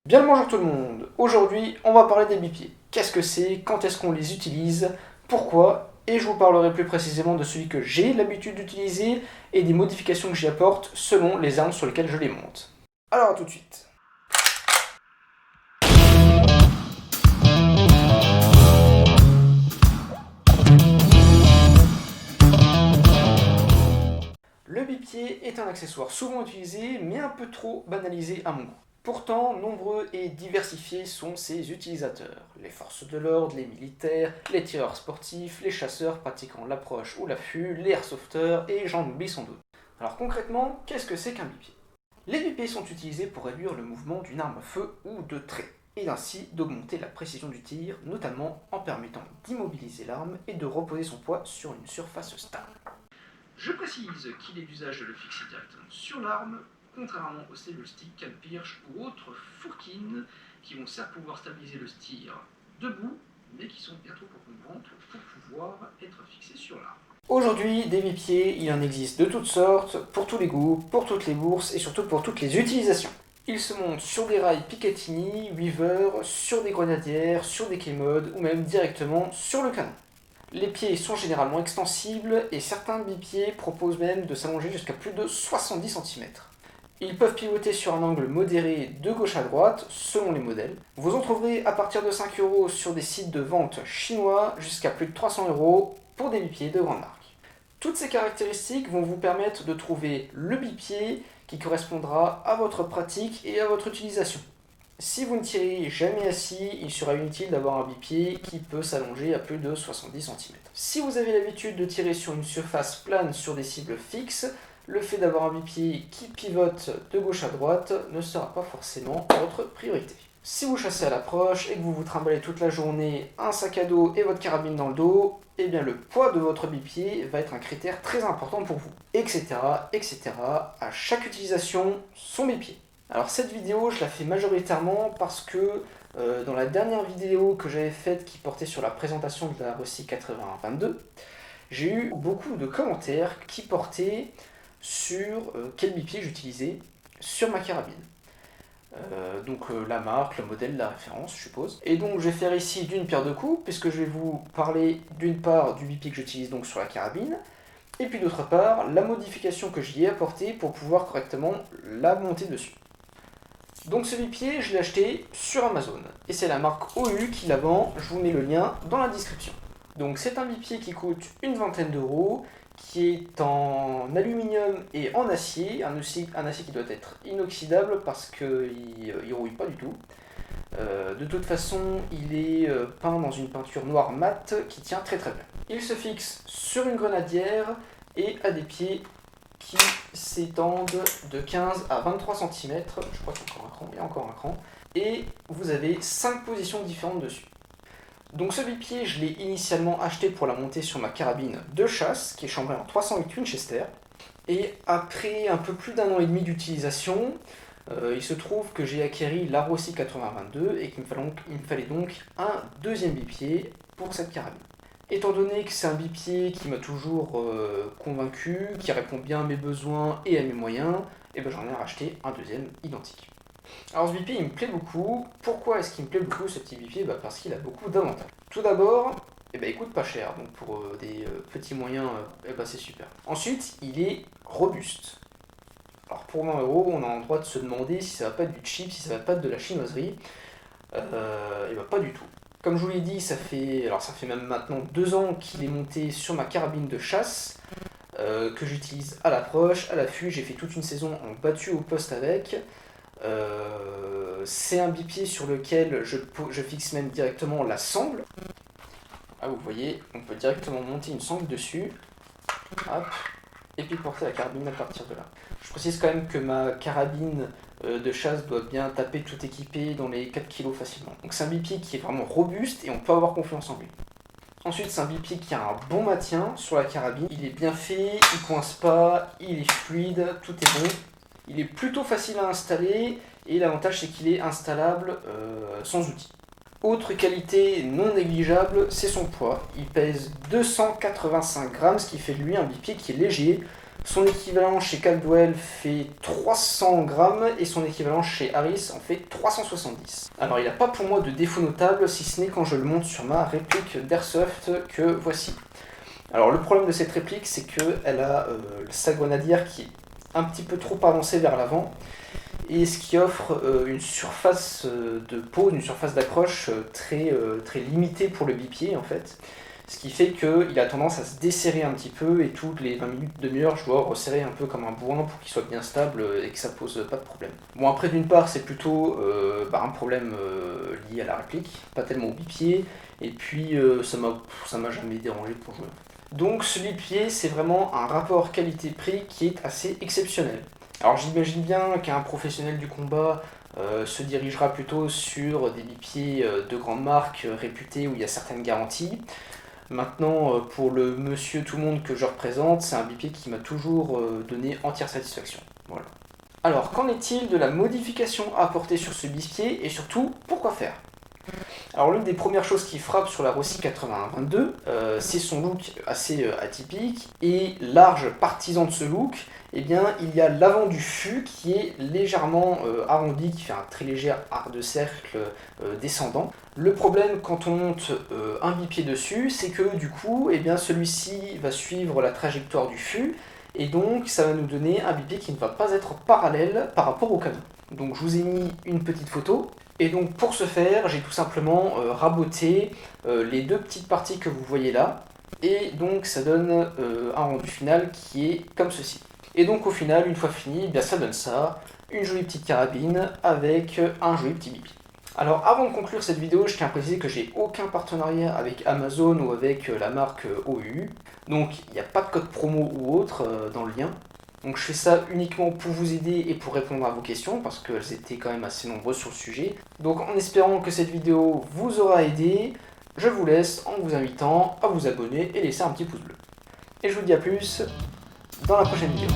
Bien le bonjour tout le monde. Aujourd'hui, on va parler des bipieds. Qu'est-ce que c'est? Quand est-ce qu'on les utilise? Pourquoi? Et je vous parlerai plus précisément de celui que j'ai l'habitude d'utiliser et des modifications que j'y apporte selon les armes sur lesquelles je les monte. Alors à tout de suite. Le bipied est un accessoire souvent utilisé, mais un peu trop banalisé à mon goût. Pourtant, nombreux et diversifiés sont ses utilisateurs. Les forces de l'ordre, les militaires, les tireurs sportifs, les chasseurs pratiquant l'approche ou l'affût, les airsofters et j'en oublie sans doute. Alors concrètement, qu'est-ce que c'est qu'un bipied? Les bipieds sont utilisés pour réduire le mouvement d'une arme à feu ou de trait, et ainsi d'augmenter la précision du tir, notamment en permettant d'immobiliser l'arme et de reposer son poids sur une surface stable. Je précise qu'il est d'usage de le fixer directement sur l'arme, contrairement aux cellules stick, canne-pirche ou autres fourquines qui vont certes pouvoir stabiliser le tir debout, mais qui sont bien trop encombrantes pour pouvoir être fixées sur l'arme. Aujourd'hui, des bipieds, il en existe de toutes sortes, pour tous les goûts, pour toutes les bourses et surtout pour toutes les utilisations. Ils se montent sur des rails Picatinny, Weaver, sur des grenadières, sur des K-Mod ou même directement sur le canon. Les pieds sont généralement extensibles et certains bipieds proposent même de s'allonger jusqu'à plus de 70 cm. Ils peuvent pivoter sur un angle modéré de gauche à droite selon les modèles. Vous en trouverez à partir de 5 € sur des sites de vente chinois jusqu'à plus de 300 € pour des bipieds de grande marque. Toutes ces caractéristiques vont vous permettre de trouver le bipied qui correspondra à votre pratique et à votre utilisation. Si vous ne tirez jamais assis, il sera inutile d'avoir un bipied qui peut s'allonger à plus de 70 cm. Si vous avez l'habitude de tirer sur une surface plane sur des cibles fixes, le fait d'avoir un bipied qui pivote de gauche à droite ne sera pas forcément votre priorité. Si vous chassez à l'approche et que vous vous trimballez toute la journée un sac à dos et votre carabine dans le dos, eh bien le poids de votre bipied va être un critère très important pour vous, etc. etc. À chaque utilisation, son bipied. Alors cette vidéo, je la fais majoritairement parce que dans la dernière vidéo que j'avais faite qui portait sur la présentation de la Rossi 8022, j'ai eu beaucoup de commentaires qui portaient sur quel bipied j'utilisais sur ma carabine. Donc la marque, le modèle, la référence, je suppose. Et donc je vais faire ici d'une pierre deux coups, puisque je vais vous parler d'une part du bipied que j'utilise donc sur la carabine, et puis d'autre part la modification que j'y ai apportée pour pouvoir correctement la monter dessus. Donc ce bipied, je l'ai acheté sur Amazon, et c'est la marque OU qui la vend, je vous mets le lien dans la description. Donc c'est un bipied qui coûte une vingtaine d'euros, qui est en aluminium et en acier, un acier qui doit être inoxydable parce qu'il ne rouille pas du tout. De toute façon, il est peint dans une peinture noire mate qui tient très très bien. Il se fixe sur une grenadière et a des pieds qui s'étendent de 15 à 23 cm, je crois qu'il y a encore un cran, il y a encore un cran, et vous avez 5 positions différentes dessus. Donc ce bipied, je l'ai initialement acheté pour la monter sur ma carabine de chasse, qui est chambrée en 308 Winchester, et après un peu plus d'un an et demi d'utilisation, il se trouve que j'ai acquéri la Rossi 8022 et qu'il me fallait donc un deuxième bipied pour cette carabine. Étant donné que c'est un bipied qui m'a toujours convaincu, qui répond bien à mes besoins et à mes moyens, et ben j'en ai racheté un deuxième identique. Alors ce bipied il me plaît beaucoup. Pourquoi est-ce qu'il me plaît beaucoup ce petit bipied? Parce qu'il a beaucoup d'avantages. Tout d'abord, il coûte pas cher, donc pour des petits moyens, c'est super. Ensuite, il est robuste. Alors pour 20 euros, on a le droit de se demander si ça va pas être du cheap, si ça va pas être de la chinoiserie. Pas du tout. Comme je vous l'ai dit, ça fait même maintenant 2 ans qu'il est monté sur ma carabine de chasse, que j'utilise à l'approche, à l'affût. J'ai fait toute une saison en battu au poste avec. C'est un bipied sur lequel je fixe même directement la sangle. Ah, vous voyez, on peut directement monter une sangle dessus. Hop, et puis porter la carabine à partir de là. Je précise quand même que ma carabine de chasse doit bien taper tout équipé dans les 4 kg facilement. Donc c'est un bipied qui est vraiment robuste et on peut avoir confiance en lui. Ensuite, c'est un bipied qui a un bon maintien sur la carabine. Il est bien fait, il coince pas, il est fluide, tout est bon. Il est plutôt facile à installer et l'avantage c'est qu'il est installable sans outil. Autre qualité non négligeable, c'est son poids. Il pèse 285 grammes, ce qui fait de lui un bipied qui est léger, Son équivalent chez Caldwell fait 300 grammes et son équivalent chez Harris en fait 370. Alors il n'a pas pour moi de défaut notable si ce n'est quand je le monte sur ma réplique d'Airsoft que voici. Alors le problème de cette réplique c'est qu'elle a sa grenadière qui est un petit peu trop avancée vers l'avant et ce qui offre une surface de pose, une surface d'accroche très limitée pour le bipied en fait. Ce qui fait qu'il a tendance à se desserrer un petit peu et toutes les 20 minutes, demi-heure, je dois resserrer un peu comme un bourrin pour qu'il soit bien stable et que ça pose pas de problème. Bon après d'une part c'est plutôt un problème lié à la réplique, pas tellement au bipied, et puis ça m'a jamais dérangé pour jouer. Donc ce bipied c'est vraiment un rapport qualité-prix qui est assez exceptionnel. Alors j'imagine bien qu'un professionnel du combat se dirigera plutôt sur des bipieds de grandes marques réputées où il y a certaines garanties. Maintenant, pour le monsieur tout le monde que je représente, c'est un bipied qui m'a toujours donné entière satisfaction. Voilà. Alors, qu'en est-il de la modification à apporter sur ce bipied et surtout, pourquoi faire ? Alors, l'une des premières choses qui frappe sur la Rossi 81-22, c'est son look assez atypique, et large partisan de ce look, eh bien, il y a l'avant du fût qui est légèrement arrondi, qui fait un très léger arc de cercle descendant. Le problème quand on monte un bipied dessus, c'est que du coup, eh bien, celui-ci va suivre la trajectoire du fût, et donc ça va nous donner un bipied qui ne va pas être parallèle par rapport au canon. Donc je vous ai mis une petite photo. Et donc pour ce faire, j'ai tout simplement raboté les deux petites parties que vous voyez là, et donc ça donne un rendu final qui est comme ceci. Et donc au final, une fois fini, eh bien, ça donne ça, une jolie petite carabine avec un joli petit bipied. Alors avant de conclure cette vidéo, je tiens à préciser que j'ai aucun partenariat avec Amazon ou avec la marque OU, donc il n'y a pas de code promo ou autre dans le lien. Donc je fais ça uniquement pour vous aider et pour répondre à vos questions, parce qu'elles étaient quand même assez nombreuses sur le sujet. Donc en espérant que cette vidéo vous aura aidé, je vous laisse en vous invitant à vous abonner et laisser un petit pouce bleu. Et je vous dis à plus dans la prochaine vidéo.